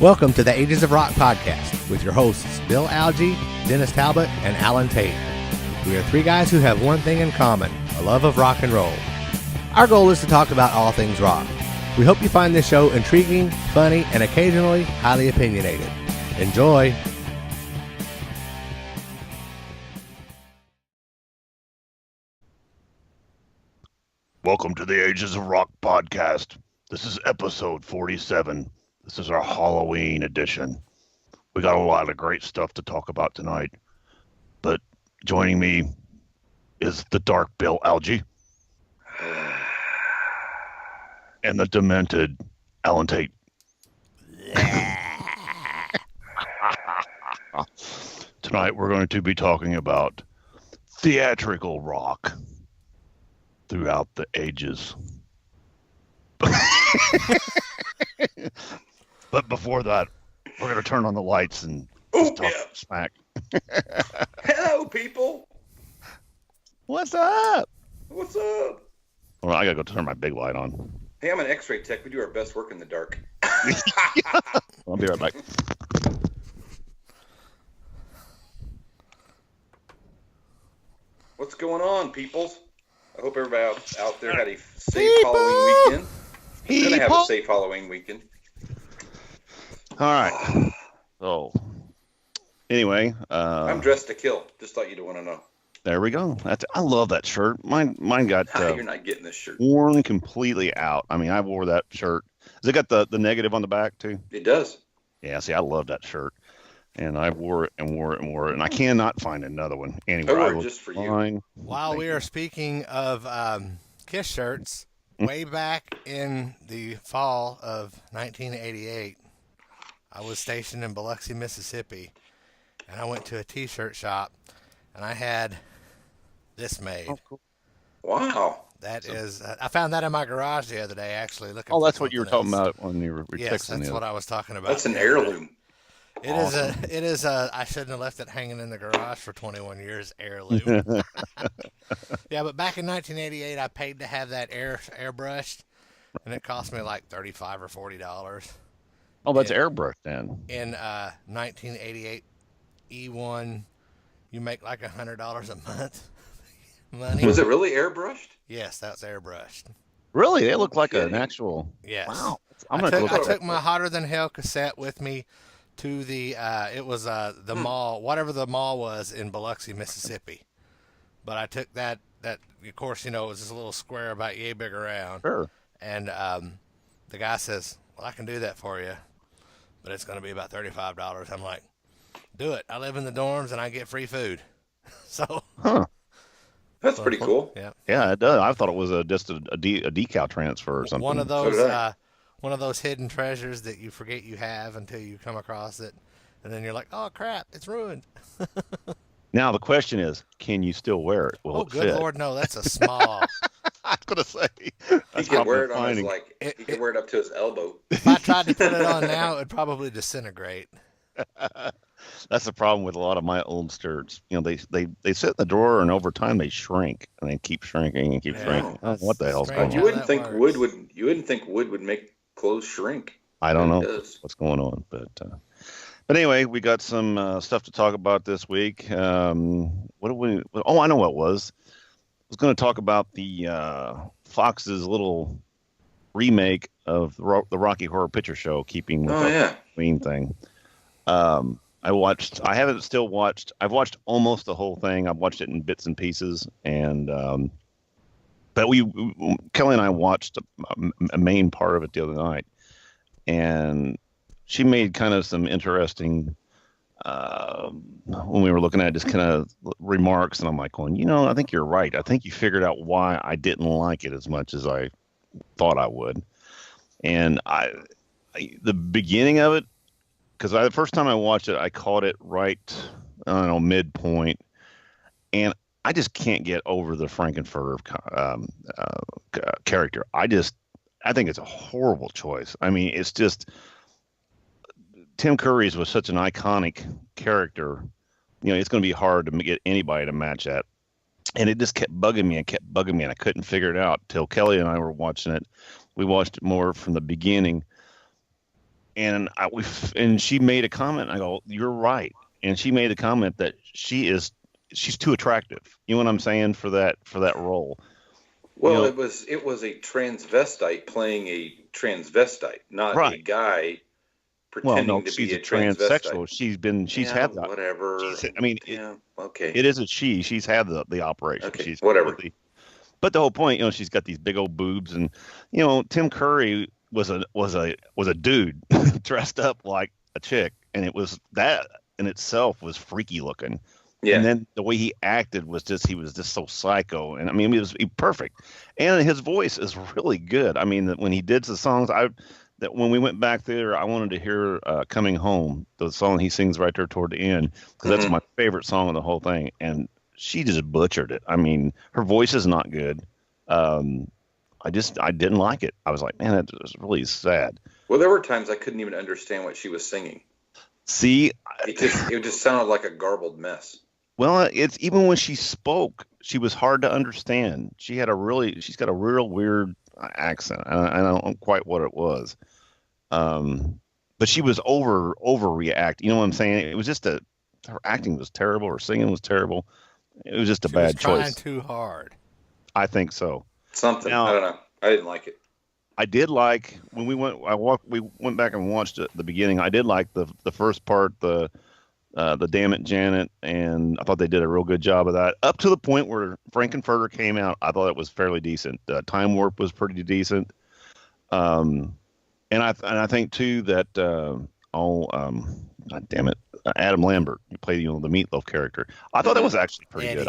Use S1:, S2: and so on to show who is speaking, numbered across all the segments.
S1: Welcome to the Ages of Rock podcast with your hosts Bill Algie, Dennis Talbot, and Alan Tate. We are three guys who have one thing in common, a love of rock and roll. Our goal is to talk about all things rock. We hope you find this show intriguing, funny, and occasionally highly opinionated. Enjoy!
S2: Welcome to the Ages of Rock podcast. This is episode 47. This is our Halloween edition. We got a lot of great stuff to talk about tonight. But joining me is the dark Bill Algie and the demented Alan Tate. Tonight we're going to be talking about theatrical rock throughout the ages. But before that, we're going to turn on the lights and talk smack.
S3: Hello, people.
S2: What's up?
S3: What's up?
S2: Well, I got to go turn my big light on.
S3: Hey, I'm an X-ray tech. We do our best work in the dark.
S2: I'll be right back.
S3: What's going on, peoples? I hope everybody out there had a safe Halloween weekend. We're going to have a safe Halloween weekend.
S2: All right. So, anyway.
S3: I'm dressed to kill. Just thought you'd want to know.
S2: There we go. I love that shirt. Mine got
S3: You're not getting this shirt.
S2: worn completely out. I mean, I wore that shirt. Has it got the negative on the back, too?
S3: It does.
S2: Yeah, see, I love that shirt. And I wore it and wore it and wore it. And I cannot find another one anywhere.
S3: I wore it just for you.
S1: While we are speaking of Kiss shirts, way back in the fall of 1988, I was stationed in Biloxi, Mississippi, and I went to a t-shirt shop, and I had this made.
S2: Oh, cool.
S3: Wow.
S1: That is, I found that in my garage the other day, actually. Looking.
S2: Oh, that's what you were talking about when you were
S1: Yes,
S2: texting.
S1: that's what I was talking about.
S3: That's an heirloom.
S1: It is a, I shouldn't have left it hanging in the garage for 21 years, heirloom. Yeah, but back in 1988, I paid to have that airbrushed, and it cost me like $35 or $40.
S2: Oh, that's airbrush then.
S1: In 1988 E1, you make like $100 a month. Money.
S3: Was it really airbrushed?
S1: Yes, that's airbrushed.
S2: Really? They look like an actual.
S1: Yes.
S2: Wow.
S1: I took my Hotter Than Hell cassette with me to the it was the mall, whatever the mall was in Biloxi, Mississippi. But I took that of course, you know, it was this little square about yay big around.
S2: Sure.
S1: And the guy says, "Well, I can do that for you, but it's going to be about $35." I'm like, "Do it. I live in the dorms and I get free food." So.
S2: Huh.
S3: That's pretty cool.
S1: Yeah.
S2: Yeah, it does. I thought it was just a decal transfer or something.
S1: One of those hidden treasures that you forget you have until you come across it, and then you're like, "Oh crap, it's ruined."
S2: Now the question is, can you still wear it? Will it
S1: good
S2: fit?
S1: Lord, no, that's a small.
S2: I was gonna say
S3: He could wear it on his he could wear it up to his elbow.
S1: If I tried to put it on now, it would probably disintegrate.
S2: That's the problem with a lot of my old shirts. You know, they sit in the drawer and over time they shrink and they keep shrinking and keep shrinking. Oh, what the hell's going on?
S3: You wouldn't think wood would make clothes shrink.
S2: I don't know what's going on, but anyway, we got some stuff to talk about this week. What do we? Oh, I know what it was. I was going to talk about the Fox's little remake of the Rocky Horror Picture Show, keeping with the Queen thing. I've watched almost the whole thing. I've watched it in bits and pieces, and but Kelly and I watched a main part of it the other night, and she made kind of some interesting when we were looking at it, just kind of remarks, and I'm like, going, you know, I think you're right. I think you figured out why I didn't like it as much as I thought I would, and the beginning of it. Because the first time I watched it, I caught it right, I don't know, midpoint, and I just can't get over the Frankenfurter character. I think it's a horrible choice. I mean, it's just Tim Curry's was such an iconic character. You know, it's going to be hard to get anybody to match that. and it just kept bugging me and kept bugging me, and I couldn't figure it out till Kelly and I were watching it. We watched it more from the beginning, and and she made a comment. I go, "You're right," and she made a comment that she's too attractive. You know what I'm saying for that role.
S3: Well, it was a transvestite playing a transvestite, not a guy pretending to be a
S2: transsexual. She's had that.
S3: Whatever. Okay.
S2: It is a she. She's had the operation.
S3: Okay,
S2: She's
S3: whatever.
S2: But the whole point, she's got these big old boobs, and Tim Curry was a dude dressed up like a chick, and it was that in itself was freaky looking. Yeah. And then the way he acted was he was just so psycho, and I mean, it was perfect, and his voice is really good. I mean, when he did the songs, that when we went back there, I wanted to hear "Coming Home," the song he sings right there toward the end, because that's my favorite song of the whole thing, and she just butchered it. I mean, her voice is not good. I didn't like it. I was like, man, that was really sad.
S3: Well, there were times I couldn't even understand what she was singing.
S2: See,
S3: it just sounded like a garbled mess.
S2: Well, it's even when she spoke, she was hard to understand. She's got a real weird accent. I don't know quite what it was. But she was overreact. You know what I'm saying? It was just her acting was terrible. Her singing was terrible. It was just a bad choice. She was
S1: trying too hard.
S2: I think so.
S3: Something. Now, I don't know. I didn't like it.
S2: I did like when we went back and watched it at the beginning. I did like the first part, the Damn It Janet, and I thought they did a real good job of that. Up to the point where Frankenfurter came out, I thought it was fairly decent. Time Warp was pretty decent. And I think too that God damn it, Adam Lambert, who played the Meatloaf character. I thought that was actually pretty
S1: Eddie.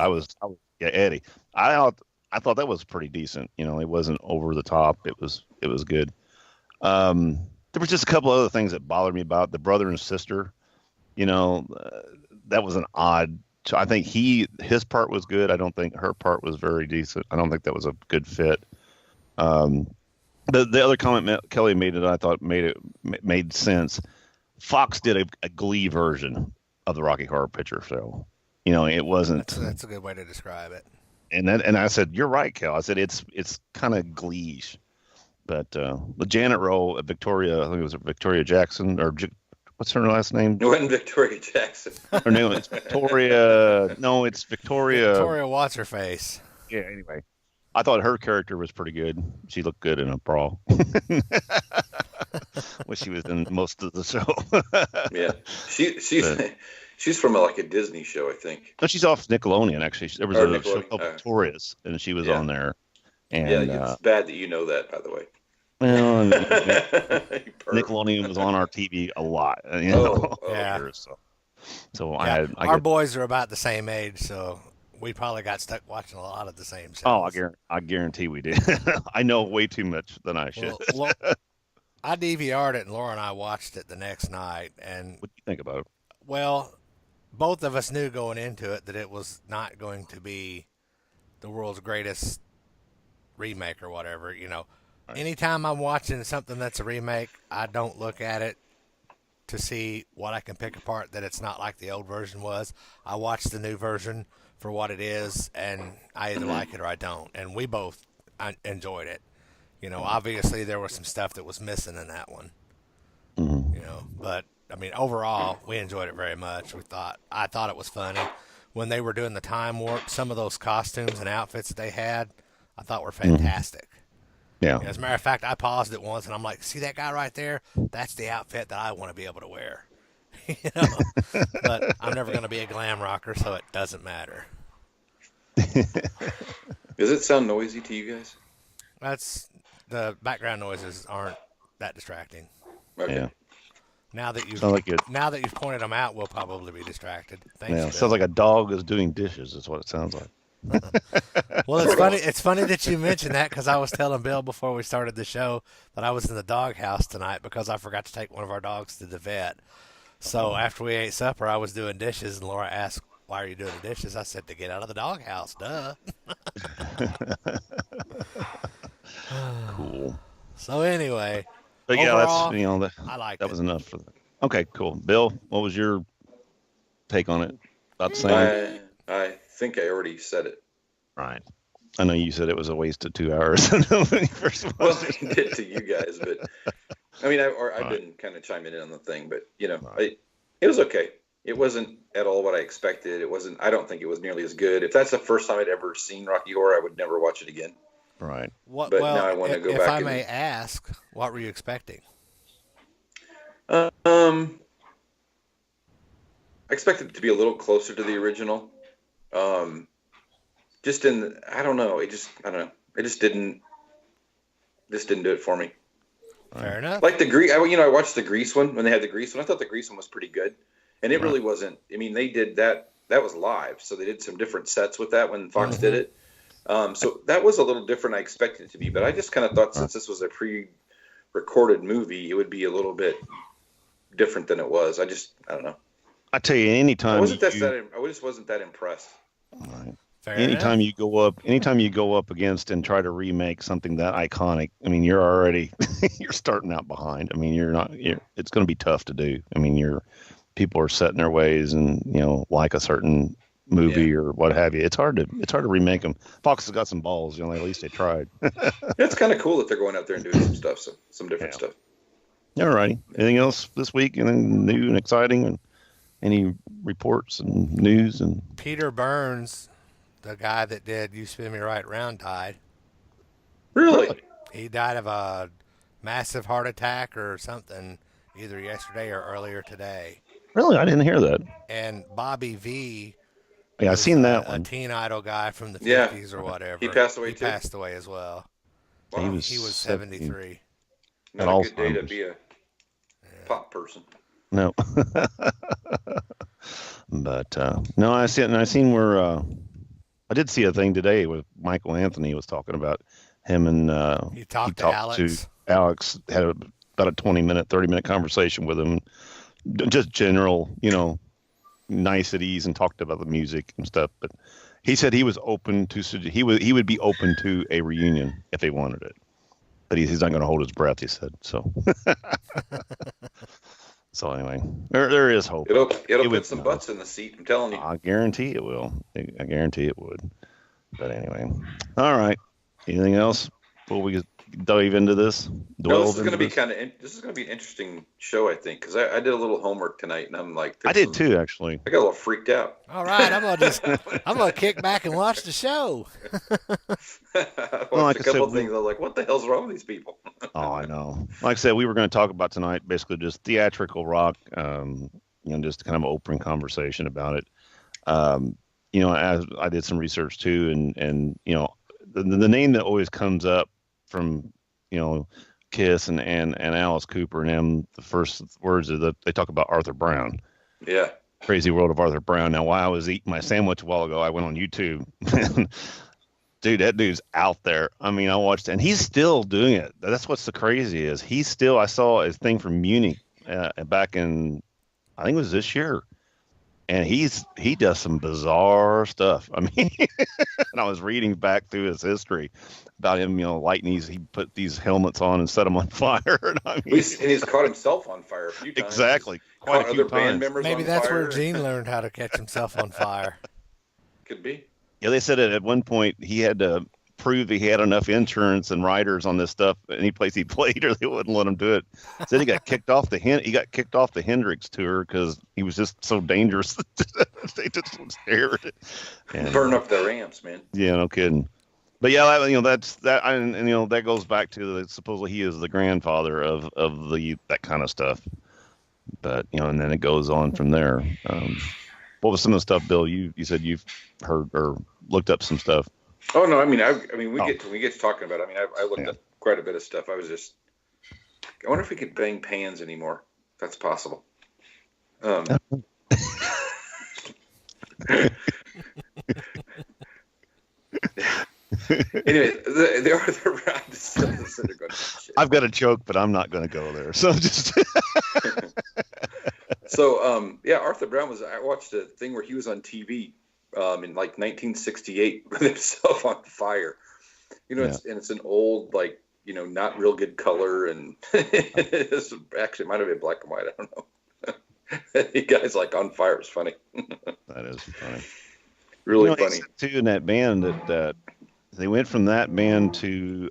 S2: good. Eddie. I thought that was pretty decent. It wasn't over the top. It was good. There was just a couple other things that bothered me about the brother and sister. That was an odd. I think his part was good. I don't think her part was very decent. I don't think that was a good fit. The other comment Kelly made that I thought made sense. Fox did a Glee version of the Rocky Horror Picture Show. It wasn't.
S1: That's a good way to describe it.
S2: And I said, you're right, Kel. I said it's kind of Glee-ish. But the Janet role, Victoria, I think it was Victoria Jackson, or what's her last name?
S3: It wasn't Victoria Jackson.
S2: Her name is Victoria. No, it's Victoria.
S1: Victoria What's-Her-Face.
S2: Yeah, anyway. I thought her character was pretty good. She looked good in a bra. When she was in most of the show.
S3: Yeah. She's from a Disney show, I think.
S2: No, she's off Nickelodeon, actually. There was a show called Victorious, and she was on there. And,
S3: it's bad that you know that, by the way.
S2: Well, Nickelodeon was on our TV a lot,
S1: Yeah.
S2: So
S1: our boys are about the same age, so we probably got stuck watching a lot of the same shows.
S2: Oh, I guarantee we did. I know way too much than I should.
S1: Well, I DVR'd it, and Laura and I watched it the next night. And
S2: what do you think about it?
S1: Well, both of us knew going into it that it was not going to be the world's greatest remake or whatever. Right. Anytime I'm watching something that's a remake, I don't look at it to see what I can pick apart that it's not like the old version was. I watch the new version for what it is, and I either like it or I don't. And we both enjoyed it. Obviously there was some stuff that was missing in that one. But I mean, overall, we enjoyed it very much. I thought it was funny when they were doing the time warp. Some of those costumes and outfits that they had, I thought were fantastic.
S2: Yeah.
S1: As a matter of fact, I paused it once and I'm like, see that guy right there? That's the outfit that I want to be able to wear. But I'm never going to be a glam rocker, so it doesn't matter.
S3: Does it sound noisy to you guys?
S1: The background noises aren't that distracting.
S3: Okay.
S2: Yeah.
S1: Now that you've pointed them out, we'll probably be distracted. Thanks.
S2: Yeah, it sounds like a dog is doing dishes. Is what it sounds like.
S1: Well, it's funny. It's funny that you mentioned that because I was telling Bill before we started the show that I was in the doghouse tonight because I forgot to take one of our dogs to the vet. So after we ate supper, I was doing dishes, and Laura asked, "Why are you doing the dishes?" I said, "To get out of the doghouse." Duh.
S2: Cool.
S1: So anyway,
S2: but yeah,
S1: overall,
S2: that's
S1: I liked
S2: that
S1: it.
S2: was enough for that. Okay, cool. Bill, what was your take on it? About the same?
S3: I think I already said it.
S2: Right. I know you said it was a waste of 2 hours when you first watched
S3: Well, I did to you guys, but I mean, I've been kind of chiming in on the thing, but it was okay. It wasn't at all what I expected. It wasn't. I don't think it was nearly as good. If that's the first time I'd ever seen Rocky Horror, I would never watch it again.
S2: Right.
S3: But now I want to go back.
S1: If I may ask, what were you expecting?
S3: I expected it to be a little closer to the original. I don't know. It just didn't do it for me.
S1: Fair enough.
S3: Like I watched the Grease one when they had the Grease one. I thought the Grease one was pretty good, and it really wasn't. I mean, they did that. That was live, so they did some different sets with that when Fox did it. So that was a little different. I expected it to be, but I just kind of thought since this was a pre-recorded movie, it would be a little bit different than it was. I don't know.
S2: I tell you, anytime
S3: I just wasn't that impressed.
S2: Right.
S1: Anytime
S2: you go up against and try to remake something that iconic, I mean, you're already you're starting out behind. I mean, it's going to be tough to do. I mean, people are set in their ways and like a certain movie or what have you. It's hard to remake them. Fox has got some balls. At least they tried.
S3: It's kind of cool that they're going out there and doing some stuff, some different stuff.
S2: All righty. Anything else this week? Anything new and exciting? And any reports and news? And
S1: Peter Burns, the guy that did You Spin Me Right Round, died.
S3: Really?
S1: He died of a massive heart attack or something, either yesterday or earlier today.
S2: Really? I didn't hear that.
S1: And Bobby V.
S2: Yeah, I've seen that one.
S1: A teen idol guy from the 50s or whatever.
S3: He passed away
S1: too? He passed away as well.
S3: Wow.
S2: He was
S1: 73.
S3: Not a good day to be a pop person.
S2: No. But no, I seen where I did see a thing today with Michael Anthony was talking about him and
S1: he talked to
S2: Alex, had about a 20-minute, 30-minute conversation with him, just general, niceties, and talked about the music and stuff. But he said he was open to he would be open to a reunion if they wanted it, but he's not going to hold his breath. He said so. So anyway, there is hope.
S3: It'll put some butts in the seat. I'm telling you.
S2: I guarantee it will. I guarantee it would. But anyway, all right. Anything else before we dive into this?
S3: No, this is going to be an interesting show, I think, because I did a little homework tonight, and I'm like,
S2: I did too, actually.
S3: I got a little freaked out.
S1: All right, I'm gonna kick back and watch the show.
S3: I watched a couple things. I was like, what the hell's wrong with these people?
S2: Oh, I know. Like I said, we were going to talk about tonight, basically just theatrical rock. Just kind of an open conversation about it. As I did some research too, and the name that always comes up from Kiss and Alice Cooper and them, the first words they talk about Arthur Brown.
S3: Yeah.
S2: Crazy World of Arthur Brown. Now, while I was eating my sandwich a while ago, I went on YouTube. Dude, that dude's out there. I mean, I watched it, and he's still doing it. That's what's the crazy is I saw a thing from Munich back in, I think it was this year. And he does some bizarre stuff. I mean, and I was reading back through his history about him, lighting he put these helmets on and set them on fire. And
S3: he's caught himself on fire a few times.
S2: Exactly. Quite a few
S3: band members.
S1: Maybe that's where Gene learned how to catch himself on fire.
S3: Could be.
S2: Yeah, they said that at one point he had to prove he had enough insurance and riders on this stuff any place he played, or they wouldn't let him do it. Said he got kicked off the Hendrix tour because he was just so dangerous. They just scared it. And
S3: burn up their amps, man.
S2: Yeah, no kidding. But yeah, that's that, and that goes back to supposedly he is the grandfather of that kind of stuff. But and then it goes on from there. What was some of the stuff, Bill? You said you've heard or looked up some stuff.
S3: Oh no, we get to talking about it. I mean, I looked up quite a bit of stuff. I wonder if we could bang pans anymore. If that's possible. Anyway, the Arthur Brown distillery.
S2: I've got a joke, but I'm not going to go there. So just.
S3: So Arthur Brown I watched a thing where he was on TV in like 1968 with himself on fire. It's an old, not real good color, and it's actually might have been black and white. I don't know. The guy's on fire. It's funny.
S2: That is funny.
S3: Really
S2: he
S3: funny.
S2: said too in that band that they went from that band to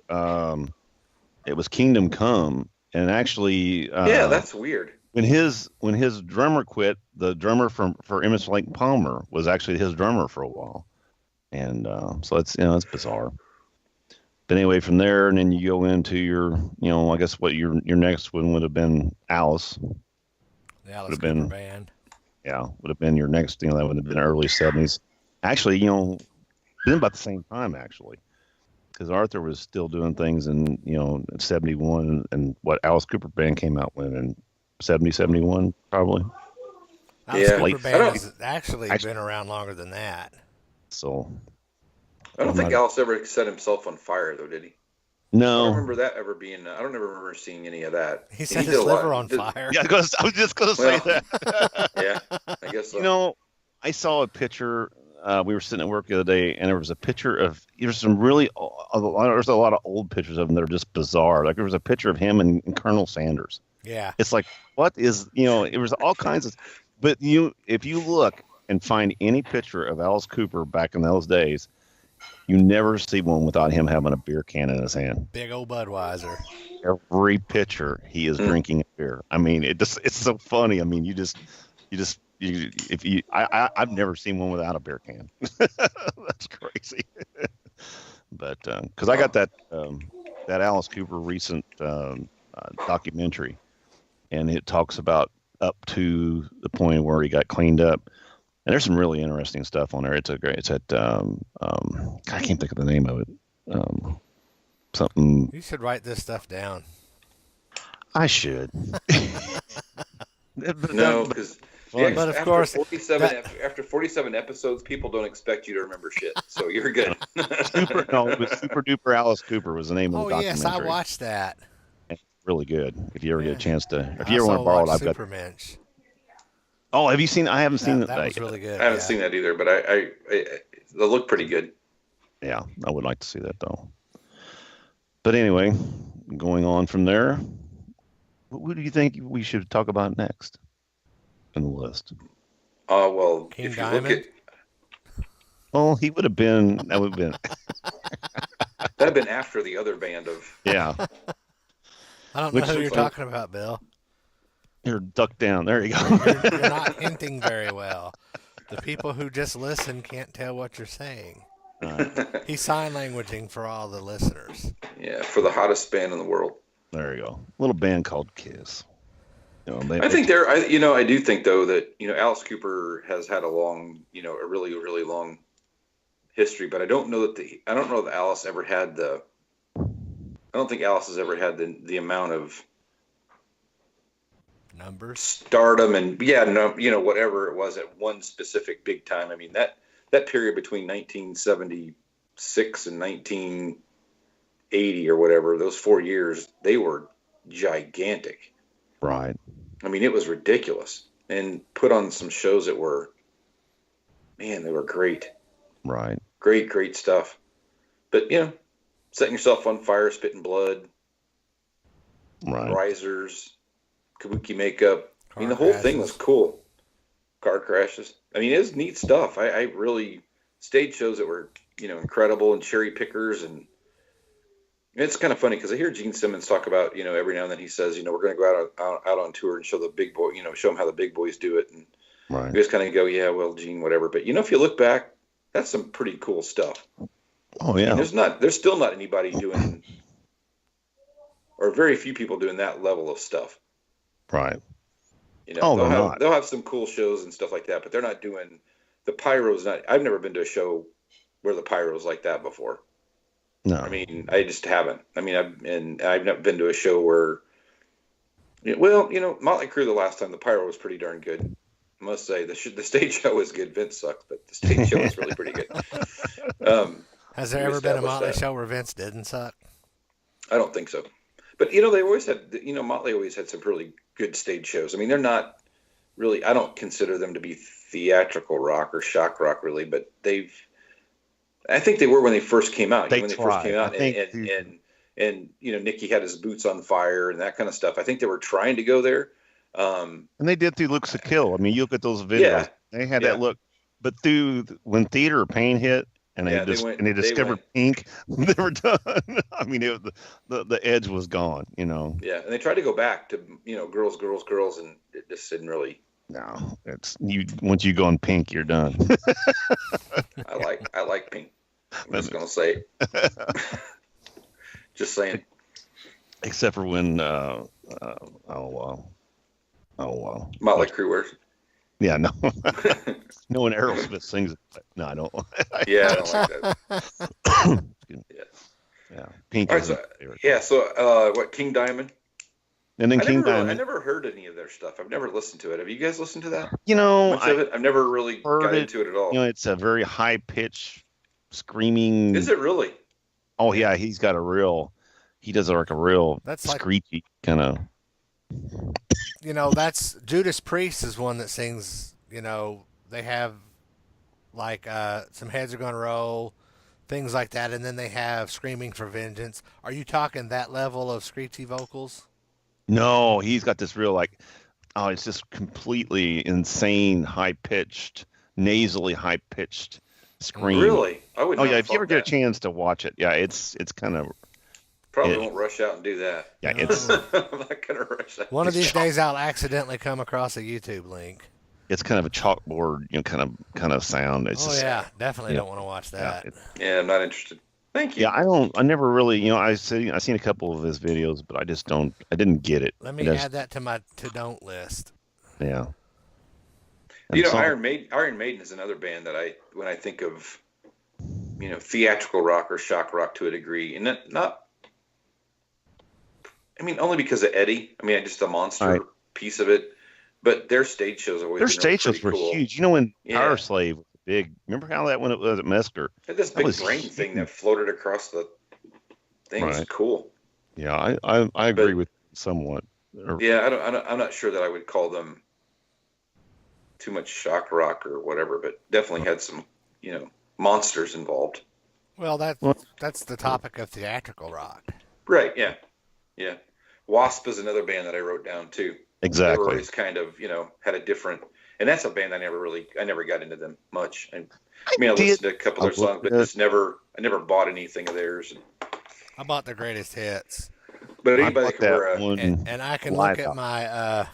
S2: it was Kingdom Come, and actually
S3: Yeah, that's weird.
S2: when his drummer quit, the drummer for Emerson Lake Palmer was actually his drummer for a while, and so it's bizarre. But anyway, from there, and then you go into I guess what your next one would have been Alice.
S1: The
S2: Would
S1: Alice
S2: have
S1: Cooper
S2: been
S1: band.
S2: would have been your next. That would have been early '70s. Actually, been about the same time actually, because Arthur was still doing things in '71, and what Alice Cooper band came out when in '70, '71 probably.
S1: Alice
S3: Yeah,
S1: Cooper
S2: Late
S3: I
S1: band
S3: don't.
S1: has actually
S2: actually,
S1: been around longer than that.
S2: so
S3: I don't
S2: I'm
S3: think
S2: not.
S3: Alice ever set himself on fire though, did he? I don't
S2: No.
S3: remember that ever being. I don't ever remember seeing any of that.
S1: He
S3: And he
S1: set
S3: did a
S1: his
S3: lot.
S1: liver on fire.
S2: Yeah, I was just gonna say
S3: Well,
S2: that.
S3: yeah, I guess
S2: You
S3: so.
S2: know, I saw a picture. We were sitting at work the other day, and there was a picture of. There's some really. There's a lot of old pictures of him that are just bizarre. Like there was a picture of him and Colonel Sanders.
S1: Yeah.
S2: It's like, what is, it was all kinds of, but if you look and find any picture of Alice Cooper back in those days, you never see one without him having a beer can in his hand.
S1: Big old Budweiser.
S2: Every picture he is
S3: Mm.
S2: drinking a beer. I mean, it's so funny. I mean, I've never seen one without a beer can. That's crazy. But, cause I got that Alice Cooper recent, documentary, and it talks about up to the point where he got cleaned up. And there's some really interesting stuff on there. It's at I can't think of the name of it. Something
S1: You should write this stuff down.
S2: I should.
S3: No, because
S1: But of
S3: after
S1: course,
S3: 47 after 47 episodes, people don't expect you to remember shit. So you're good.
S2: it was Super Duper Alice Cooper was the name of
S1: Oh
S2: the
S1: yes, I
S2: documentary.
S1: watched that.
S2: It's really good. If you ever get a
S1: Yeah.
S2: chance to, if
S1: I
S2: you ever want
S1: also
S2: to borrow it,
S1: watched
S2: I've got.
S1: Supermensch.
S2: Oh, have you seen? I haven't seen
S1: That was really good.
S3: I haven't
S1: yeah.
S3: seen that either, but I they look pretty good.
S2: Yeah, I would like to see that though. But anyway, going on from there, what do you think we should talk about next in the list?
S3: Well,
S1: King
S3: if you
S1: Diamond?
S3: look at
S2: Well, he would have been. That would have been.
S3: that'd been after the other band of.
S2: Yeah,
S1: I don't know
S2: Which
S1: who
S2: is
S1: you're
S2: like-
S1: talking about, Bill.
S2: you're ducked down. There you go.
S1: You're not hinting very well. The people who just listen can't tell what you're saying. He's sign languaging for all the listeners.
S3: Yeah, for the hottest band in the world.
S2: There you go. Little band called Kiss.
S3: I think I do think though that Alice Cooper has had a long, a really really long history, but I don't know that Alice ever had I don't think Alice has ever had the amount of
S1: Numbers.
S3: stardom and whatever it was at one specific big time. I mean that period between 1976 and 1980 or whatever, those 4 years, they were gigantic.
S2: Right.
S3: I mean, it was ridiculous, and put on some shows that were, man, they were great.
S2: Right.
S3: Great stuff. But, setting yourself on fire, spitting blood,
S2: Right.
S3: risers, kabuki makeup.
S1: Car
S3: I mean, the whole thing
S1: crashes.
S3: was cool. Car crashes. I mean, it was neat stuff. I really, stage shows that were, incredible, and cherry pickers. And it's kind of funny because I hear Gene Simmons talk about, every now and then he says, we're going to go out on tour and show the big boy, show them how the big boys do it. And
S2: Right.
S3: you just kind of go, yeah, well, Gene, whatever. But, if you look back, that's some pretty cool stuff.
S2: Oh yeah.
S3: And there's still not anybody doing, or very few people doing that level of stuff.
S2: Right.
S3: They'll
S2: they're
S3: have,
S2: not.
S3: they'll have some cool shows and stuff like that, but they're not doing the pyros. I've never been to a show where the pyro's like that before.
S2: No.
S3: I mean, I just haven't. I mean, I've not been to a show where, Motley Crue, the last time, the pyro was pretty darn good. I must say the stage show was good. Vince sucked, but the stage show was really pretty good.
S1: Has there
S3: we
S1: ever been a
S3: established
S1: Motley
S3: that.
S1: show where Vince didn't suck?
S3: I don't think so. But, they always had, Motley always had some really good stage shows. I mean, they're not really, I don't consider them to be theatrical rock or shock rock really, but I think they were when they first came out.
S2: They
S3: when they
S2: tried.
S3: first came out
S2: I think
S3: and Nicky had his boots on fire and that kind of stuff. I think they were trying to go there.
S2: And they did through Looks to Kill. I mean, you look at those videos.
S3: Yeah.
S2: They had
S3: Yeah.
S2: that look. But when Theater of Pain hit, and
S3: Yeah,
S2: they discovered Pink, they were done. I mean, the edge was gone.
S3: Yeah, and they tried to go back to girls, girls, girls, and it just didn't really.
S2: No, it's you. Once you go on Pink, you're done.
S3: I like Pink. I'm just gonna say it. Just saying.
S2: Except for when
S3: Motley
S2: Like,
S3: Crue wears.
S2: Yeah, no. No one Aerosmith sings it. No, I don't.
S3: Yeah, I don't like that.
S2: Yeah. Pink
S3: All
S2: is
S3: right,
S2: my favorite.
S3: Yeah, so what, King Diamond?
S2: And then King Diamond.
S3: I never heard any of their stuff. I've never listened to it. Have you guys listened to that?
S2: Much
S3: of it? I've never really got into it at all.
S2: It's a very high pitched screaming.
S3: Is it really?
S2: Oh yeah, he does like a real screechy kind of.
S1: That's Judas Priest is one that sings. They have like some heads are gonna roll, things like that, and then they have Screaming for Vengeance. Are you talking that level of screechy vocals?
S2: No, he's got this real it's just completely insane, high pitched, nasally high pitched scream.
S3: Really? I would.
S2: Oh yeah, if you ever get a chance to watch it, yeah, it's kind of.
S3: Probably won't rush out and do that.
S2: Yeah, it's.
S3: I'm not gonna rush out.
S1: One of these days, I'll accidentally come across a YouTube link.
S2: It's kind of a chalkboard, kind of sound. It's
S1: definitely don't want to watch that.
S3: Yeah, I'm not interested. Thank you.
S2: Yeah, I never really, I've seen a couple of his videos, but I didn't get it.
S1: Let me add that to my to-don't list.
S2: Yeah.
S3: Iron Maiden is another band that when I think of, theatrical rock or shock rock to a degree, and only because of Eddie. just the monster piece of it. But their stage shows always.
S2: Their stage shows were huge. When Power Slave was big. Remember how that when it was at Mesker?
S3: Had this big brain thing that floated across the thing. Right. It's cool.
S2: Yeah, I agree with you somewhat.
S3: Yeah, I'm not sure that I would call them too much shock rock or whatever, but definitely had some monsters involved.
S1: Well, that's the topic of theatrical rock.
S3: Right. Yeah. Wasp is another band that I wrote down too.
S2: Exactly.
S3: They were always kind of, had a different, and that's a band I never got into them much. I listened to a couple of their songs, but I never bought anything of theirs.
S1: I bought their greatest hits.
S3: But anybody can wear
S1: and I can look at my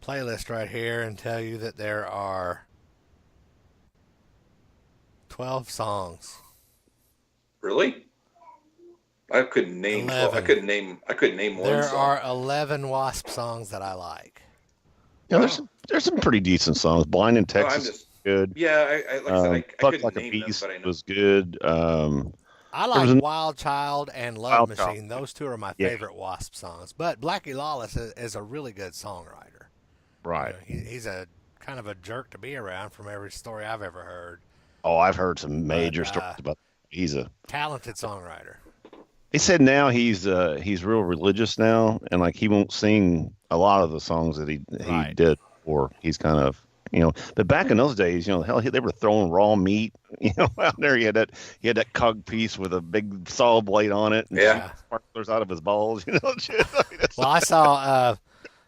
S1: playlist right here and tell you that there are 12 songs.
S3: Really? I couldn't name 12. I couldn't name one
S1: There
S3: song.
S1: are 11 Wasp songs that I like.
S2: Yeah, there's some pretty decent songs. Blind in Texas is good.
S3: Yeah, I couldn't
S2: Like
S3: name
S2: a Beast
S3: them, but I know.
S2: was good.
S1: I like Wild Child and Love Machine. Those two are my favorite Wasp songs. But Blackie Lawless is a really good songwriter.
S2: Right.
S1: He's a kind of a jerk to be around from every story I've ever heard.
S2: Oh, I've heard some major stories about. He's a
S1: talented songwriter.
S2: He said now he's real religious now, and he won't sing a lot of the songs that he did before. He's kind of but back in those days, hell, they were throwing raw meat, out there. He had that cog piece with a big saw blade on it, and sparklers out of his balls,
S1: Well, I saw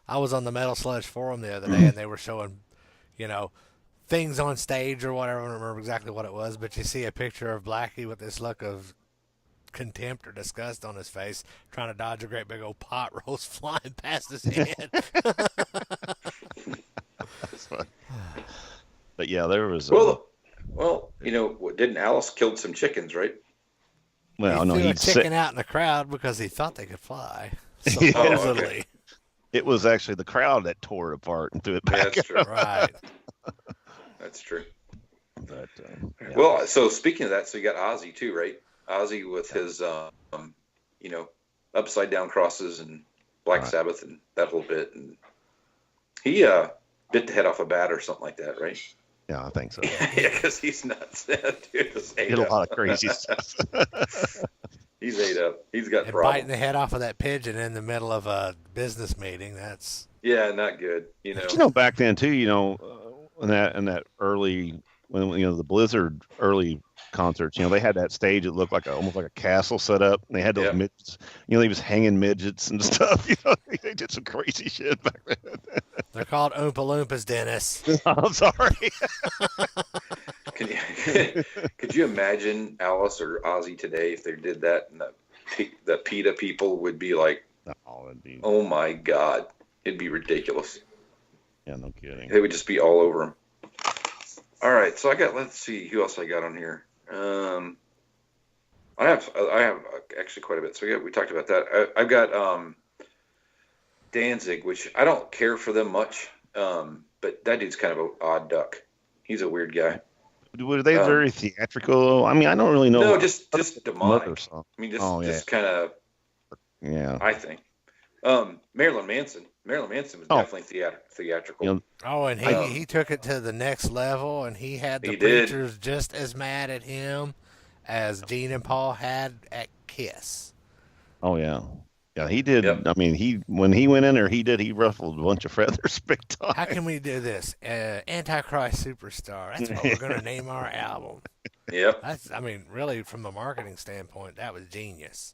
S1: I was on the Metal Sludge forum the other day, and they were showing, things on stage or whatever. I don't remember exactly what it was, but you see a picture of Blackie with this look of contempt or disgust on his face, trying to dodge a great big old pot roast flying past his head.
S2: But yeah, there was.
S3: Didn't Alice killed some chickens, right?
S2: Well,
S1: he
S2: no,
S1: threw a chicken out in the crowd because he thought they could fly. Supposedly,
S2: it was actually the crowd that tore it apart and threw it back.
S3: That's true.
S1: Right.
S3: That's true.
S2: But
S3: well, so speaking of that, so you got Ozzy too, right? Ozzy with his, upside down crosses and Black Sabbath and that whole bit, and he bit the head off a bat or something like that, right?
S2: Yeah, I think so.
S3: Yeah, because he's nuts. Dude,
S2: he did a lot of crazy stuff.
S3: He's ate up. He's got
S1: and
S3: problems.
S1: biting the head off of that pigeon in the middle of a business meeting. That's
S3: not good.
S2: But back then too, in that early when the Blizzard early concerts, they had that stage that looked like almost like a castle set up. And they had those midgets, they was hanging midgets and stuff. They did some crazy shit back then.
S1: They're called Oompa Loompas, Dennis.
S2: I'm sorry.
S3: Could you imagine Alice or Ozzy today if they did that, and the PETA people would be like, oh my God, it'd be ridiculous.
S2: Yeah, no kidding.
S3: They would just be all over them. All right, so let's see who else I got on here. I have actually quite a bit. So we talked about that. I've got Danzig, which I don't care for them much, but that dude's kind of an odd duck. He's a weird guy.
S2: Were they very theatrical? I mean, I don't really know.
S3: No, just demonic. I mean, just kind of.
S2: Yeah.
S3: I think. Marilyn Manson. Marilyn Manson was definitely theatrical.
S1: And he took it to the next level, and he had the preachers just as mad at him as Gene and Paul had at Kiss.
S2: Oh yeah. Yeah, he did. Yep. I mean, when he went in there, he ruffled a bunch of feathers big time.
S1: How can we do this? Antichrist Superstar. That's what we're going to name our album.
S3: Yep.
S1: Really, from a marketing standpoint, that was genius.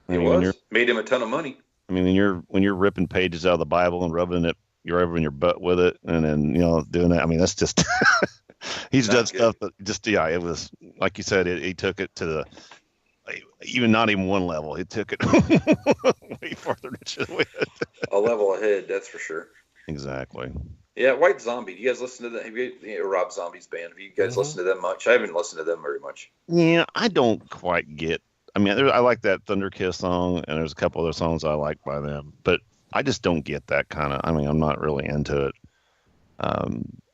S3: It was. Made him a ton of money.
S2: I mean, when you're ripping pages out of the Bible and rubbing your butt with it, and then doing that. I mean, that's just he's done stuff that just it was like you said. He took it to the not even one level. He took it way farther than it should have.
S3: A level ahead, that's for sure.
S2: Exactly.
S3: Yeah, White Zombie. Do you guys listen to that? Have you Rob Zombie's band? Have you guys listened to them much? I haven't listened to them very much.
S2: Yeah, I don't quite get. I mean, I like that Thunder Kiss song, and there's a couple other songs I like by them, but I just don't get that kind of. I mean, I'm not really into it.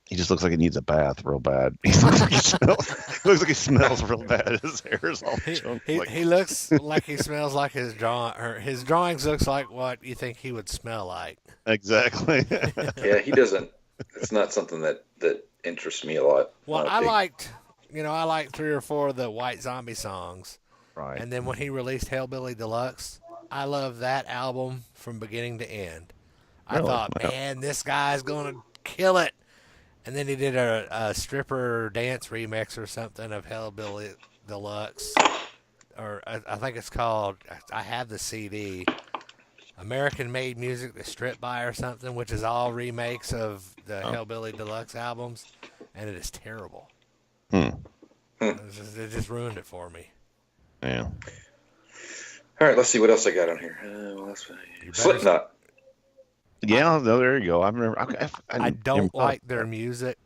S2: He just looks like he needs a bath real bad. He looks like he smells real bad. His hair is all chunky.
S1: He looks like he smells like his drawings looks like what you think he would smell like.
S2: Exactly.
S3: Yeah, he doesn't. It's not something that interests me a lot.
S1: Well, I liked 3 or 4 of the White Zombie songs.
S2: Right.
S1: And then when he released Hellbilly Deluxe, I love that album from beginning to end. I thought, man, this guy's going to kill it. And then he did a stripper dance remix or something of Hellbilly Deluxe. Or I think it's called, I have the CD, American Made Music to Strip By or something, which is all remakes of the Hellbilly Deluxe albums. And it is terrible. It just ruined it for me.
S2: Yeah.
S3: All right, let's see what else I got on here. Slipknot.
S2: Yeah, there you go. I remember.
S1: I don't like their music.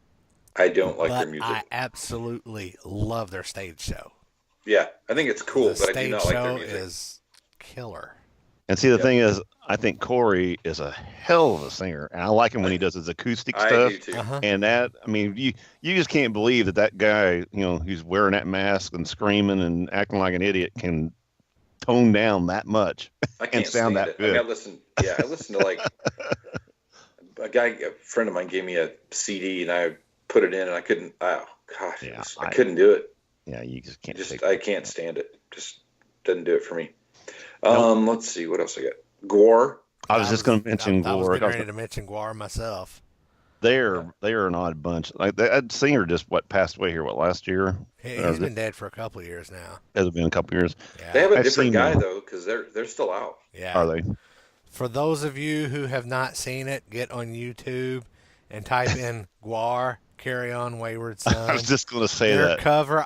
S3: I don't like their music.
S1: I absolutely love their stage show.
S3: Yeah, I think it's cool, but I do not like their music.
S1: The stage show is killer.
S2: And see, the thing is, I think Corey is a hell of a singer, and I like him when he does his acoustic stuff.
S3: I do too.
S2: And that, I mean, you just can't believe that guy, who's wearing that mask and screaming and acting like an idiot can tone down that much and sound that good.
S3: I listen to like a friend of mine gave me a CD and I put it in and I couldn't. Oh gosh, yeah, I couldn't do it.
S2: Yeah, you just can't.
S3: I can't stand it. Just doesn't do it for me. Let's see what else I got. Gwar.
S2: I was just going to mention Gwar.
S1: I was getting ready to mention Gwar myself.
S2: They're an odd bunch. Like that singer just passed away here last year.
S1: He's been dead for a couple of years now.
S2: Has it been a couple of years?
S3: Yeah. They have a different guy though, because they're still out.
S1: Yeah.
S2: Are they?
S1: For those of you who have not seen it, get on YouTube and type in Gwar, Carry On Wayward Son.
S2: I was just going to say
S1: Their
S2: that
S1: cover.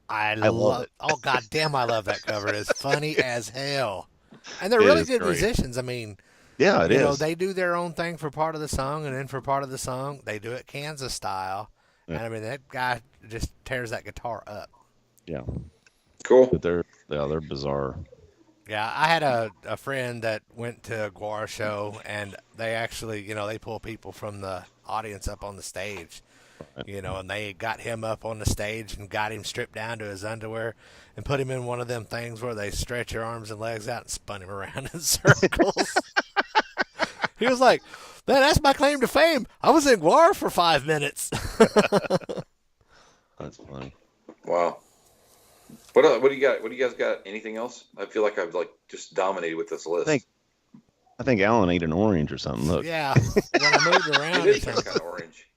S1: I love it.
S2: Oh
S1: goddamn, I love that cover. It's funny as hell, and they're really good musicians. I mean.
S2: Yeah, it is.
S1: They do their own thing for part of the song, and then for part of the song, they do it Kansas style. Yeah. And I mean, that guy just tears that guitar up.
S2: Yeah.
S3: Cool.
S2: But they're bizarre.
S1: Yeah, I had a friend that went to a Gwar show, and they actually, they pull people from the audience up on the stage. And they got him up on the stage and got him stripped down to his underwear and put him in one of them things where they stretch your arms and legs out and spun him around in circles. He was like, man, that's my claim to fame. I was in Gwar for 5 minutes.
S2: That's funny.
S3: Wow. What do you got? What do you guys got? Anything else? I feel like I've just dominated with this list.
S2: I think Alan ate an orange or something. Look.
S1: Yeah. When I moved around,
S3: it is kind of orange.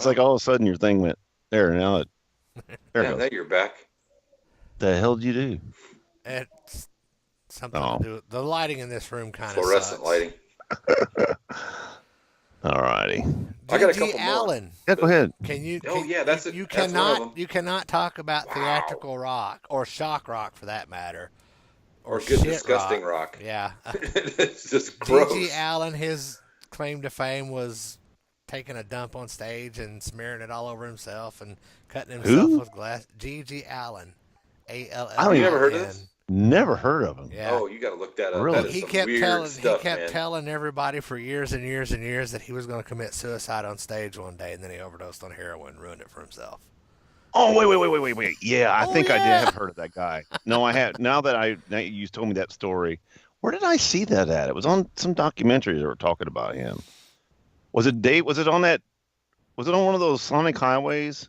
S2: It's like all of a sudden your thing went there. Now it there it
S3: Yeah,
S2: goes.
S3: now you're back.
S2: The hell did you do?
S1: It's something
S2: Oh,
S1: to do with the lighting in this room kind of
S3: Fluorescent
S1: sucks.
S3: lighting.
S2: all righty.
S3: I got a
S1: G.G.
S3: couple more.
S1: Allen,
S2: Yeah, go ahead.
S1: can you?
S3: Oh, yeah, that's it.
S1: You
S3: That's one of them.
S1: cannot talk about
S3: Wow.
S1: theatrical rock or shock rock for that matter,
S3: Or good,
S1: shit
S3: disgusting rock.
S1: Yeah,
S3: It's just gross.
S1: G.G. Allen, his claim to fame was taking a dump on stage and smearing it all over himself and cutting himself
S2: Who?
S1: with glass. G.G. Allen, A-L-L-I-N.
S2: I don't
S3: You never heard of this?
S2: Never heard of him.
S1: Yeah.
S3: Oh, you got to look that up.
S2: Really?
S3: That is
S1: He
S3: some
S1: kept
S3: weird
S1: telling
S3: stuff, man.
S1: telling everybody for years and years and years that he was going to commit suicide on stage one day, and then he overdosed on heroin and ruined it for himself.
S2: Oh, wait. Yeah, I
S1: Oh,
S2: think I
S1: yeah.
S2: did have heard of that guy. No, I had. Now you told me that story, where did I see that at? It was on some documentary that were talking about him. Was it Dave? Was it on one of those Sonic Highways?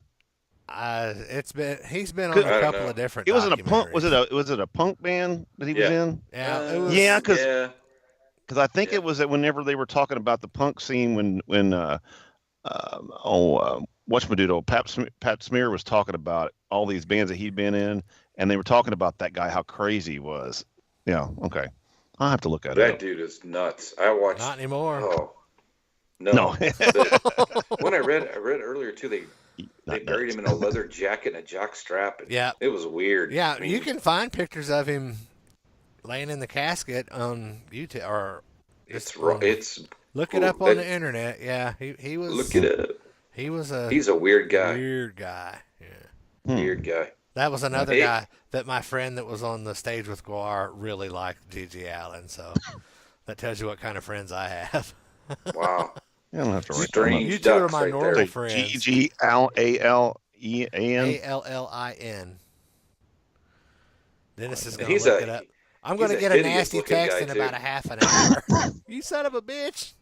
S1: He's been on a
S3: I don't
S1: couple
S3: know.
S1: of different.
S2: It was in a punk. Was
S1: documentaries.
S2: it a punk band that he was
S3: Yeah.
S2: in?
S1: Yeah, it was.
S2: Yeah,
S3: yeah.
S2: Because I think
S3: Yeah.
S2: it was that whenever they were talking about the punk scene when whatchamadoodle Pat Smear was talking about all these bands that he'd been in, and they were talking about that guy, how crazy he was. Yeah, okay, I'll have to look at
S3: That
S2: it.
S3: dude is nuts. I watched.
S1: Not anymore.
S3: Oh, no.
S2: No,
S3: When I read earlier too, they buried him in a leather jacket and a jock strap. And
S1: Yeah.
S3: it was weird.
S1: Yeah,
S3: I mean,
S1: you can find pictures of him laying in the casket on YouTube or
S3: It's
S1: just look it
S3: Ooh,
S1: up on
S3: that-
S1: the internet. Yeah, he was.
S3: look it up.
S1: He was a
S3: He's a weird guy.
S1: weird guy. Yeah.
S3: Weird guy.
S1: That was another
S3: Hey.
S1: guy that my friend that was on the stage with Guar really liked G.G. Allen. So that tells you what kind of friends I have.
S3: Wow.
S2: I don't have to write
S3: Strange
S1: You two are
S3: ducks
S1: my
S3: right
S1: normal
S3: there.
S1: friends.
S2: GGALEAN.
S1: A-L-L-I-N. Dennis is going
S3: He's
S1: to look
S3: a-
S1: it up. I'm
S3: he's
S1: going to
S3: a
S1: get a
S3: hideous
S1: nasty
S3: looking
S1: text
S3: guy,
S1: in
S3: too.
S1: about a half an hour. You son of a bitch.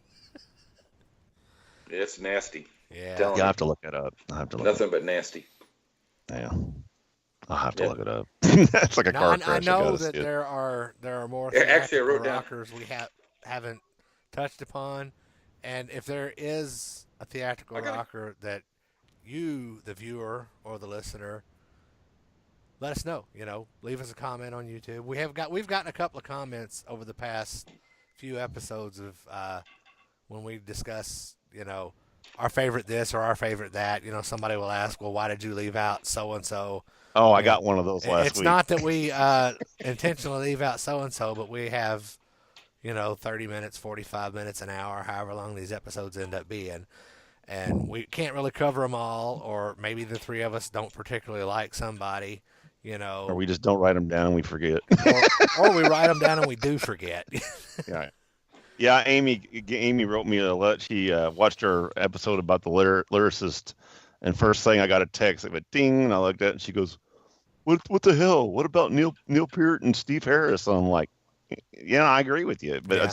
S3: It's nasty.
S1: Yeah.
S3: Telling
S2: Yeah, I
S3: you.
S2: have to look that up. I have to look.
S3: Nothing but nasty.
S2: Yeah, I'll have to
S3: Yeah.
S2: look it up. That's like a car
S1: I
S2: crash.
S1: know
S2: gotta
S1: that
S2: see it.
S1: there are more
S3: Yeah, actually, I
S1: theatrical
S3: wrote down-
S1: rockers we haven't touched upon, and if there is a theatrical rocker that you, the viewer or the listener, let us know. Leave us a comment on YouTube. We've gotten a couple of comments over the past few episodes of when we discuss our favorite this or our favorite that. Somebody will ask, well, why did you leave out so and so?
S2: Oh, I got one of those last
S1: It's
S2: week.
S1: not that we intentionally leave out so-and-so, but we have, 30 minutes, 45 minutes, an hour, however long these episodes end up being. And we can't really cover them all, or maybe the three of us don't particularly like somebody,
S2: Or we just don't write them down and we forget.
S1: or we write them down and we do forget.
S2: Yeah. Yeah, Amy wrote me a letter. She watched her episode about the lyricist, and first thing I got a text. It went ding, and I looked at it, and she goes, "What the hell? What about Neil Peart and Steve Harris?" And I'm like, "Yeah, I agree with you." But
S1: Yeah.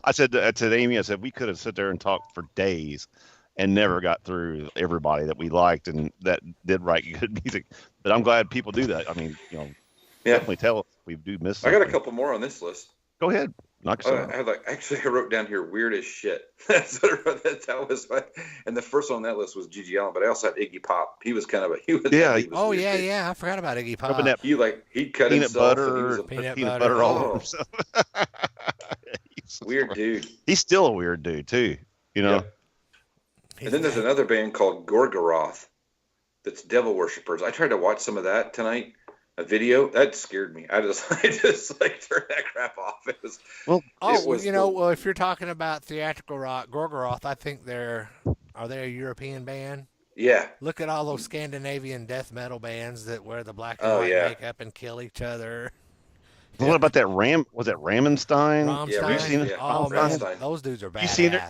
S2: I said to Amy, I said we could have sat there and talked for days, and never got through everybody that we liked and that did write good music. But I'm glad people do that. I mean,
S3: Yeah.
S2: definitely tell us if we do miss
S3: I
S2: something.
S3: got a couple more on this list.
S2: Go ahead, knock yourself out.
S3: I wrote down here weird as shit. That's what I wrote. That was and the first one on that list was G.G. Allen, but I also had Iggy Pop. He was kind of he was
S2: Yeah.
S3: he was
S1: Oh,
S3: weird,
S1: yeah,
S3: dude.
S1: yeah. I forgot about Iggy Pop.
S2: Rubbing that
S3: He cut
S2: peanut
S3: himself. And he
S2: butter,
S3: was a
S1: Peanut
S2: peanut
S1: butter.
S2: butter all
S3: Oh.
S2: over himself. He's
S3: weird dude.
S2: He's still a weird dude too.
S3: Yeah. And then there's another band called Gorgoroth that's devil worshippers. I tried to watch some of that tonight. A video that scared me. I just turned that crap off. It was
S1: Oh,
S3: it was
S1: well, if you're talking about theatrical rock, Gorgoroth, I think are they a European band?
S3: yeah.
S1: Look at all those Scandinavian death metal bands that wear the black and
S3: Oh,
S1: white
S3: yeah.
S1: makeup and kill each other.
S2: What about that Was it Ramenstein?
S3: Yeah,
S1: Rammstein.
S2: Have you seen it?
S1: Oh, man,
S3: Rammstein.
S1: those dudes are badass.
S2: You seen it?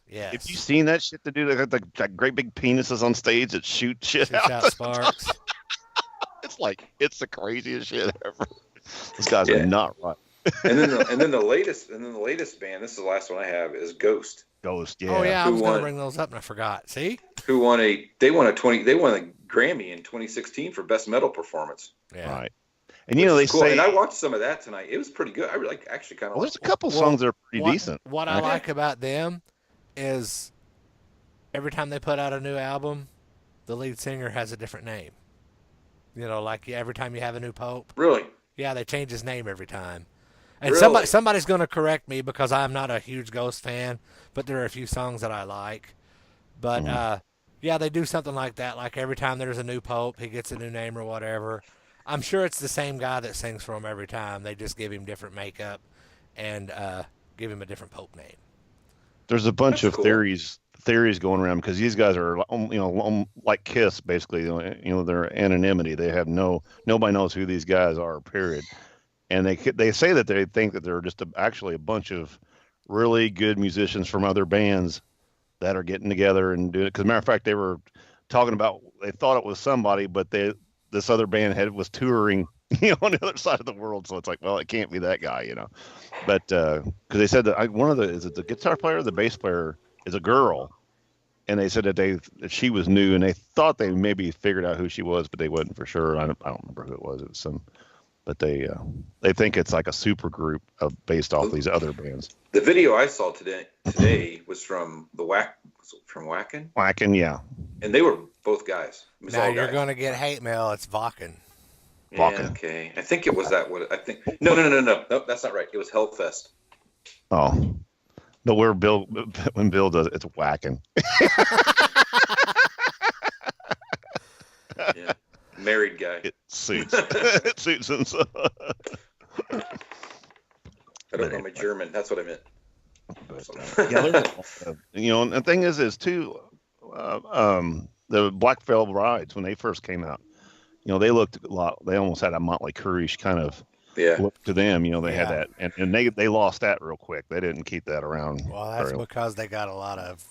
S1: Yes.
S2: Have you seen that shit? The dude that got that great big penises on stage that shoot shit
S1: Shoots
S2: out.
S1: out sparks.
S2: It's the craziest shit ever. Those guys
S3: Yeah.
S2: are not right.
S3: And then the latest band. This is the last one I have is Ghost,
S2: Ghost, yeah.
S1: Oh yeah, I
S3: Who
S1: was going
S3: won?
S1: to bring those up and I forgot. See?
S3: who won a Grammy in 2016 for best metal performance.
S1: Yeah.
S2: Right. And you know they
S3: Which is cool.
S2: say,
S3: and I watched some of that tonight. It was pretty good. I really actually kind of
S2: well,
S3: like
S2: there's a couple
S1: Well,
S2: songs that are pretty
S1: what,
S2: decent.
S1: What I
S2: Okay.
S1: like about them is every time they put out a new album, the lead singer has a different name. You know, like every time you have a new pope.
S3: Really?
S1: Yeah, they change his name every time. And
S3: Really?
S1: somebody's going to correct me because I'm not a huge Ghost fan, but there are a few songs that I like. But yeah, they do something like that. Like every time there's a new pope, he gets a new name or whatever. I'm sure it's the same guy that sings for him every time. They just give him different makeup and give him a different pope name.
S2: There's a bunch
S3: That's
S2: of
S3: cool.
S2: theories going around because these guys are, like Kiss, basically. Their anonymity. They have nobody knows who these guys are. Period. And they say that they think that they're just actually a bunch of really good musicians from other bands that are getting together and doing it. Because matter of fact, they were talking about, they thought it was somebody, but this other band was touring, on the other side of the world. So it's like, well, it can't be that guy, But because they said that is it the guitar player or the bass player is a girl, and they said that she was new, and they thought they maybe figured out who she was, but they wasn't for sure. I don't remember who it was. It was some, but they think it's like a super group based off these other bands.
S3: The video I saw today was from from Wacken,
S2: Yeah.
S3: and they were both guys. It was
S1: Now
S3: all
S1: you're
S3: guys.
S1: going to get hate mail. It's Vakken.
S3: Yeah,
S2: Wacken.
S3: okay. I think it was that. What I think? No. Nope, that's not right. It was Hellfest.
S2: Oh, but when Bill does it, it's whacking.
S3: Yeah, married guy.
S2: It suits. It suits him. So.
S3: I don't know my German. That's what I meant.
S2: Yeah, and the thing is too, the Black Veil Brides, when they first came out, they looked a lot. They almost had a Motley Crue kind of look to them. They had that, and they lost that real quick. They didn't keep that around.
S1: Well, that's because they got a lot of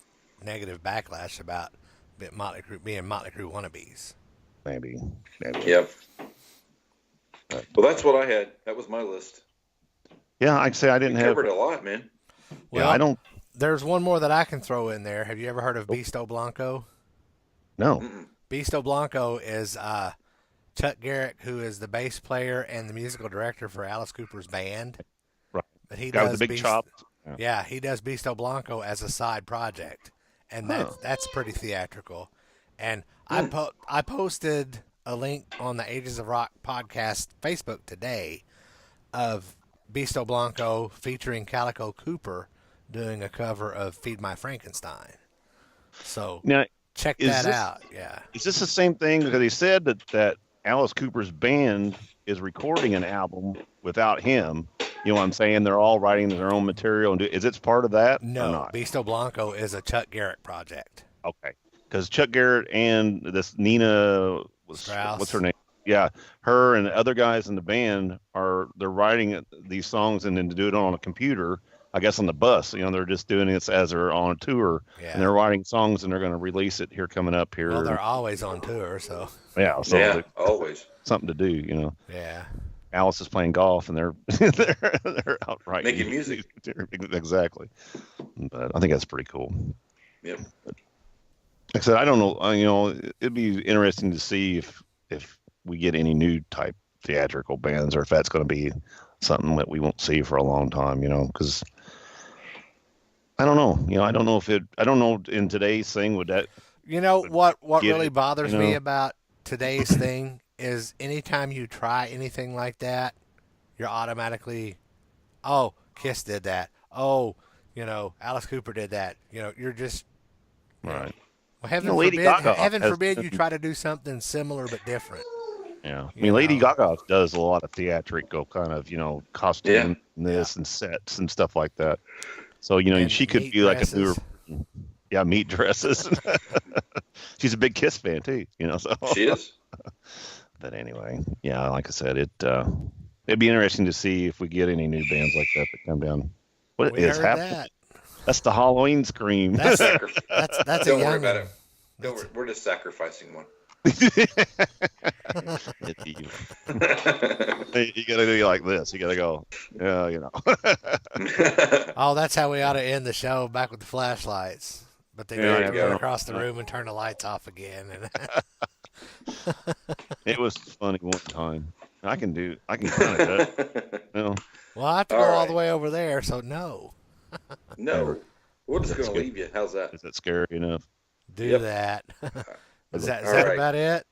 S1: negative backlash about Motley Crue being Motley Crue wannabes.
S2: Maybe.
S3: Yep. Well, that's what I had. That was my list.
S2: Yeah, I'd say I didn't have.
S3: Covered a lot, man.
S1: Well,
S2: I don't.
S1: There's one more that I can throw in there. Have you ever heard of Beasto Blanco?
S2: No.
S1: Beasto Blanco is Chuck Garrett, who is the bass player and the musical director for Alice Cooper's band.
S2: Right.
S1: But he
S2: Guy
S1: does
S2: with the big chops.
S1: Yeah, he does Beasto Blanco as a side project, and that's pretty theatrical. And I posted a link on the Ages of Rock podcast Facebook today of Beasto Blanco featuring Calico Cooper doing a cover of Feed My Frankenstein. So
S2: Now,
S1: check that out. Yeah.
S2: Is this the same thing? Because he said that Alice Cooper's band is recording an album without him. You know what I'm saying? They're all writing their own material. And is it part of that?
S1: No,
S2: or not?
S1: Beasto Blanco is a Chuck Garrett project.
S2: Okay. Because Chuck Garrett and this Nina
S1: Strauss.
S2: What's her name? Yeah, her and the other guys in the band they're writing these songs and then to do it on a computer, I guess on the bus. They're just doing this as they're on a tour, and they're writing songs and they're going to release it here coming up here.
S1: Well, they're always on tour, so
S2: yeah,
S3: always
S2: something to do.
S1: Yeah.
S2: Alice is playing golf and they're they're out writing
S3: making music.
S2: Exactly, but I think that's pretty cool.
S3: Yep.
S2: Like I said, I don't know. It'd be interesting to see if we get any new type theatrical bands, or if that's going to be something that we won't see for a long time. Because I don't know. I don't know I don't know in today's thing would that.
S1: What really bothers me about today's thing is anytime you try anything like that, you're automatically, oh, Kiss did that. Oh, Alice Cooper did that. You're just
S2: right.
S1: Well, heaven forbid you try to do something similar but different.
S2: Yeah, I mean, Lady Gaga does a lot of theatrical kind of, costume and sets and stuff like that. So, and she could be like a newer, meat dresses. She's a big Kiss fan too, So
S3: she is.
S2: But anyway, like I said, it'd be interesting to see if we get any new bands like that come down. What is happening?
S1: That.
S2: That's the Halloween scream.
S1: That's
S3: Don't worry about it. Don't worry. We're just sacrificing one.
S2: You gotta go like this. You gotta go,
S1: Oh, that's how we ought to end the show, back with the flashlights. But they go across the room and turn the lights off again. And
S2: it was funny one time. I can kind of do it.
S1: Well, I have to go all the way over there, so no.
S3: No. We're just going to leave you. How's that?
S2: Is that scary enough?
S1: Do that. Is that
S3: All right.
S1: about it?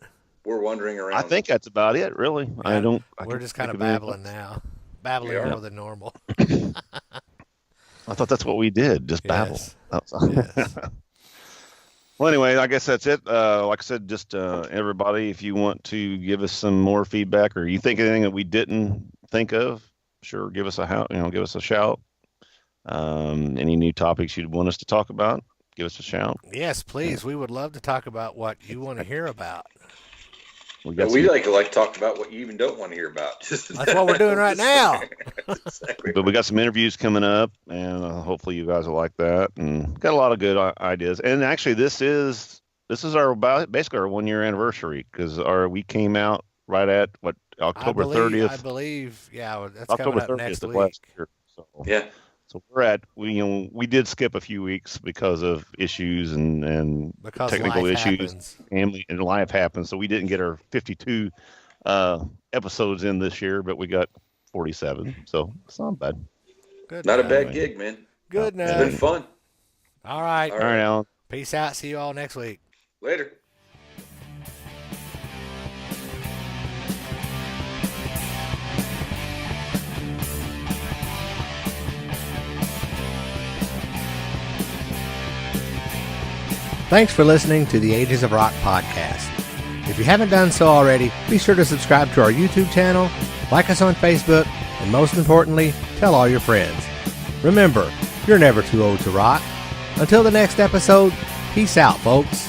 S3: We're wandering around.
S2: I think that's about it, really.
S1: Yeah,
S2: I
S1: we're
S2: can
S1: just kind
S2: think
S1: of
S2: anything
S1: babbling
S2: else.
S1: now. Babbling
S3: We are.
S1: more than normal.
S2: I thought that's what we did, just babble.
S1: Yes.
S2: That was-
S1: Yes.
S2: Well, anyway, I guess that's it. Like I said, just everybody, if you want to give us some more feedback or you think anything that we didn't think of, sure, give us give us a shout. Any new topics you'd want us to talk about, give us a shout.
S1: Yes, please. We would love to talk about what you want to hear about.
S2: We
S3: Yeah,
S2: got
S3: we
S2: some,
S3: like talk about what you even don't want to hear about.
S1: That's what we're doing right now.
S3: Exactly.
S2: but we got some interviews coming up, and hopefully you guys will like that. And got a lot of good ideas. And actually, this is our basically our 1 year anniversary because we came out right at October 30th.
S1: I believe, yeah, that's
S2: October
S1: coming up
S2: 30th
S1: next
S2: of
S1: week.
S2: last year. So,
S3: Yeah.
S2: so we did skip a few weeks because of issues and
S1: Because
S2: technical
S1: life
S2: issues,
S1: happens.
S2: family and life happens. So we didn't get our 52 episodes in this year, but we got 47. So it's not bad.
S1: Good
S3: Not a
S1: enough.
S3: bad gig, man.
S1: Good
S3: It's been
S1: enough.
S3: fun.
S1: All right.
S3: All
S2: All right, Alan.
S1: Peace out. See you all next week.
S3: Later.
S1: Thanks for listening to the Ages of Rock podcast. If you haven't done so already, be sure to subscribe to our YouTube channel, like us on Facebook, and most importantly, tell all your friends. Remember, you're never too old to rock. Until the next episode, peace out, folks.